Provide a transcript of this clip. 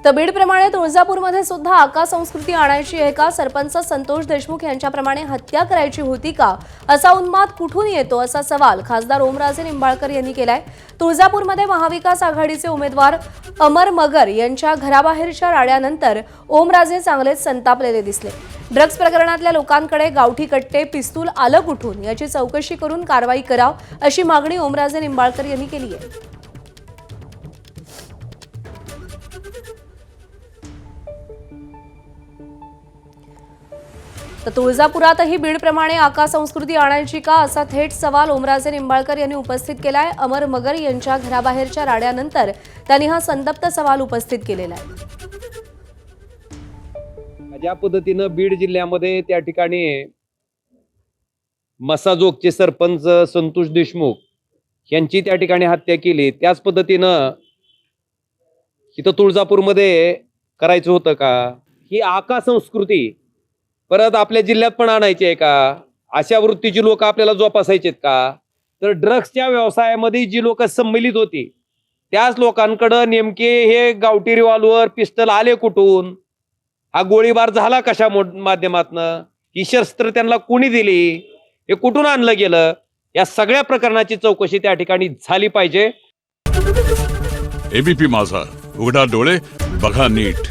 तर बीडप्रमाणे तुळजापूरमध्ये सुद्धा आका संस्कृती आणायची आहे का? सरपंच संतोष देशमुख यांच्याप्रमाणे हत्या करायची होती का? असा उन्माद कुठून येतो असा सवाल खासदार ओमराजे निंबाळकर यांनी केलाय। तुळजापूरमध्ये महाविकास आघाडीचे उमेदवार अमर मगर यांच्या घराबाहेरच्या राड्यानंतर ओमराजे चांगलेच संतापलेले दिसले। ड्रग्ज प्रकरणातल्या लोकांकडे गावठी कट्टे पिस्तूल आलं कुठून याची चौकशी करून कारवाई कराव अशी मागणी ओमराजे निंबाळकर यांनी केली आहे। तर तुळजापुरातही बीडप्रमाणे आका संस्कृती आणायची का असा थेट सवाल ओमराजे निंबाळकर यांनी उपस्थित केलाय। अमर मगर यांच्या घराबाहेरच्या राड्यानंतर त्यांनी हा संतप्त सवाल उपस्थित केलेला आहे। ज्या पद्धतीनं बीड जिल्ह्यामध्ये त्या ठिकाणी मसाजोगचे सरपंच संतोष देशमुख यांची त्या ठिकाणी हत्या केली, त्याच पद्धतीनं इथं तुळजापूरमध्ये करायचं होतं का? ही आका संस्कृती परत आपल्या जिल्ह्यात पण आणायची आहे का? अशा वृत्तीची लोक आपल्याला जोपासायचे आहेत का? तर ड्रग्सच्या व्यवसायामध्ये जी लोक सम्मिलित होती त्याच लोकांकडे नेमके हे गावठी रिव्हॉल्वर पिस्टल आले कुठून? हा गोळीबार झाला कशा माध्यमातनं? ही शस्त्र त्यांना कोणी दिली? हे कुठून आणलं गेलं? या सगळ्या प्रकरणाची चौकशी त्या ठिकाणी झाली पाहिजे। एबीपी माझा, उघडा डोळे बघा नीट।